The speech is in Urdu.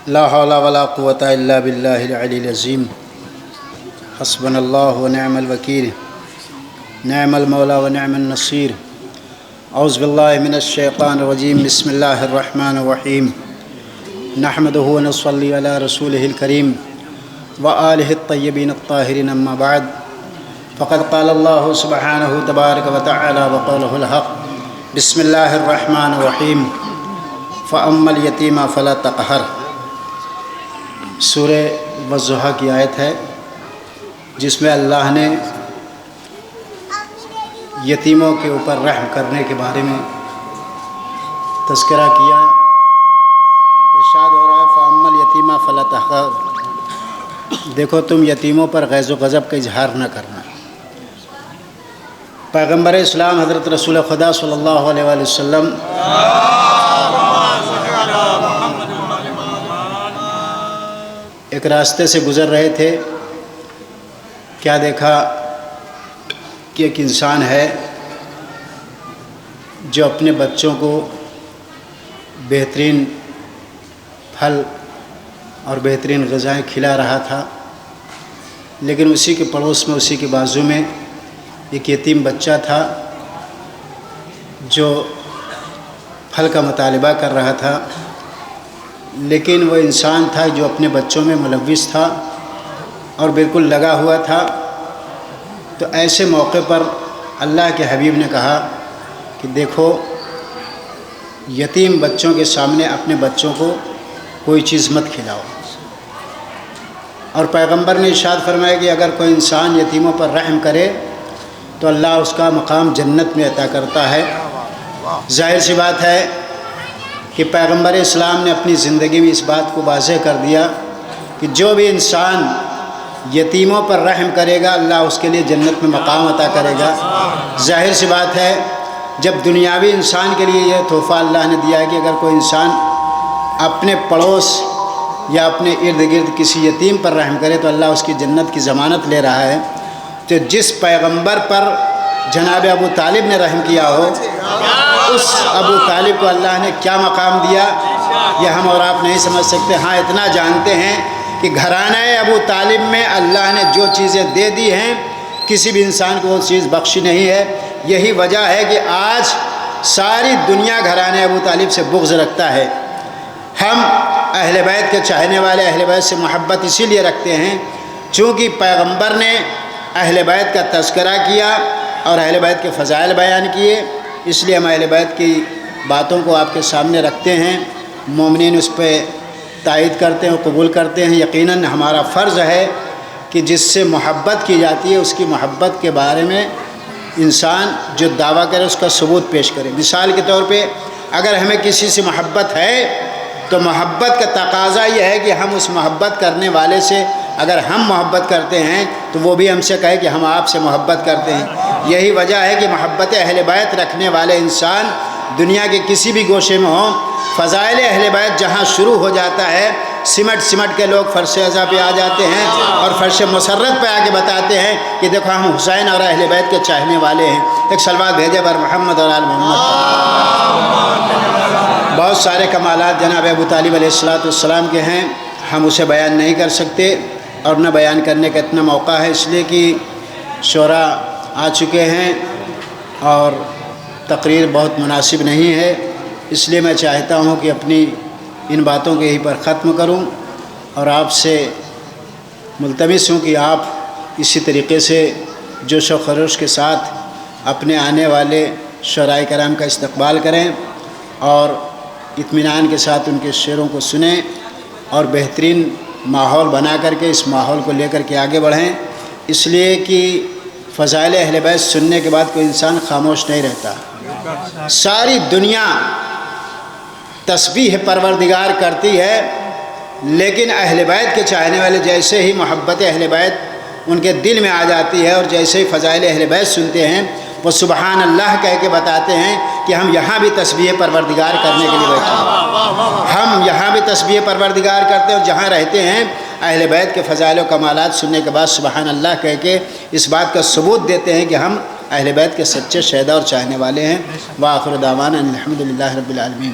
لا حول ولا قوة إلا بالله العلي العظيم حسبنا الله ونعم الوكيل نعم المولى ونعم النصير أعوذ بالله من الشيطان الرجيم بسم الله الرحمن الرحيم نحمده ونصلي على رسوله الكريم وآله الطيبين الطاهرين أما بعد فقد قال الله سبحانه تبارك وتعالى وقوله الحق بسم الله الرحمن الرحيم فأما اليتيم فلا تقهر سورہ والضحیٰ کی آیت ہے جس میں اللہ نے یتیموں کے اوپر رحم کرنے کے بارے میں تذکرہ کیا۔ ارشاد ہو رہا ہے فَأَمَّا الْيَتِيمَ فَلَا تَقْهَرْ، دیکھو تم یتیموں پر غیظ و غضب کا اظہار نہ کرنا۔ پیغمبر اسلام حضرت رسول خدا صلی اللہ علیہ وآلہ وسلم ایک راستے سے گزر رہے تھے، کیا دیکھا کہ ایک انسان ہے جو اپنے بچوں کو بہترین پھل اور بہترین غذائیں کھلا رہا تھا، لیکن اسی کے پڑوس میں، اسی کے بازو میں ایک یتیم بچہ تھا جو پھل کا مطالبہ کر رہا تھا، لیکن وہ انسان تھا جو اپنے بچوں میں ملوث تھا اور بالکل لگا ہوا تھا۔ تو ایسے موقع پر اللہ کے حبیب نے کہا کہ دیکھو یتیم بچوں کے سامنے اپنے بچوں کو کوئی چیز مت کھلاؤ، اور پیغمبر نے ارشاد فرمایا کہ اگر کوئی انسان یتیموں پر رحم کرے تو اللہ اس کا مقام جنت میں عطا کرتا ہے۔ ظاہر سی بات ہے کہ پیغمبر اسلام نے اپنی زندگی میں اس بات کو واضح کر دیا کہ جو بھی انسان یتیموں پر رحم کرے گا اللہ اس کے لیے جنت میں مقام عطا کرے گا۔ ظاہر سی بات ہے جب دنیاوی انسان کے لیے یہ تحفہ اللہ نے دیا ہے کہ اگر کوئی انسان اپنے پڑوس یا اپنے ارد گرد کسی یتیم پر رحم کرے تو اللہ اس کی جنت کی ضمانت لے رہا ہے۔ تو جس پیغمبر پر جناب ابو طالب نے رحم کیا ہو، اس ابو طالب کو اللہ نے کیا مقام دیا یہ ہم اور آپ نہیں سمجھ سکتے۔ ہاں اتنا جانتے ہیں کہ گھرانہ ابو طالب میں اللہ نے جو چیزیں دے دی ہیں کسی بھی انسان کو وہ چیز بخشی نہیں ہے۔ یہی وجہ ہے کہ آج ساری دنیا گھرانے ابو طالب سے بغض رکھتا ہے۔ ہم اہل بیت کے چاہنے والے اہل بیت سے محبت اسی لیے رکھتے ہیں چونکہ پیغمبر نے اہل بیت کا تذکرہ کیا اور اہل بیت کے فضائل بیان کیے، اس لیے ہم اہل بیت کی باتوں کو آپ کے سامنے رکھتے ہیں۔ مومنین اس پہ تائید کرتے ہیں، قبول کرتے ہیں۔ یقیناً ہمارا فرض ہے کہ جس سے محبت کی جاتی ہے اس کی محبت کے بارے میں انسان جو دعویٰ کرے اس کا ثبوت پیش کرے۔ مثال کے طور پہ اگر ہمیں کسی سے محبت ہے تو محبت کا تقاضا یہ ہے کہ ہم اس محبت کرنے والے سے اگر ہم محبت کرتے ہیں تو وہ بھی ہم سے کہے کہ ہم آپ سے محبت کرتے ہیں۔ یہی وجہ ہے کہ محبت اہل بیت رکھنے والے انسان دنیا کے کسی بھی گوشے میں ہوں، فضائل اہل بیت جہاں شروع ہو جاتا ہے سمٹ کے لوگ فرش اعضا پہ آ جاتے ہیں اور فرش مسرت پہ آ کے بتاتے ہیں کہ دیکھو ہم حسین اور اہل بیت کے چاہنے والے ہیں۔ ایک صلوات بھیجے بر محمد اور آل محمد۔ بہت سارے کمالات جناب ابو طالب علیہ السلام کے ہیں، ہم اسے بیان نہیں کر سکتے اور نہ بیان کرنے کا اتنا موقع ہے، اس لیے کہ شعراء آ چکے ہیں اور تقریر بہت مناسب نہیں ہے۔ اس لیے میں چاہتا ہوں کہ اپنی ان باتوں کو یہیں پر ختم کروں اور آپ سے ملتمس ہوں کہ آپ اسی طریقے سے جوش و خروش کے ساتھ اپنے آنے والے شعراء کرام کا استقبال کریں اور اطمینان کے ساتھ ان کے شعروں کو سنیں اور بہترین ماحول بنا کر کے اس ماحول کو لے کر کے آگے بڑھیں، اس لیے کہ فضائل اہل بیت سننے کے بعد کوئی انسان خاموش نہیں رہتا۔ ساری دنیا تسبیح پروردگار کرتی ہے، لیکن اہل بیت کے چاہنے والے جیسے ہی محبت اہل بیت ان کے دل میں آ جاتی ہے اور جیسے ہی فضائل اہل بیت سنتے ہیں وہ سبحان اللہ کہہ کے بتاتے ہیں کہ ہم یہاں بھی تسبیح پروردگار کرنے کے لیے بیٹھے ہیں، ہم یہاں بھی تسبیح پروردگار کرتے ہیں اور جہاں رہتے ہیں اہل بیت کے فضائل و کمالات سننے کے بعد سبحان اللہ کہہ کے اس بات کا ثبوت دیتے ہیں کہ ہم اہل بیت کے سچے شہدا اور چاہنے والے ہیں۔ وآخر دعوانا الحمدللہ رب العالمین۔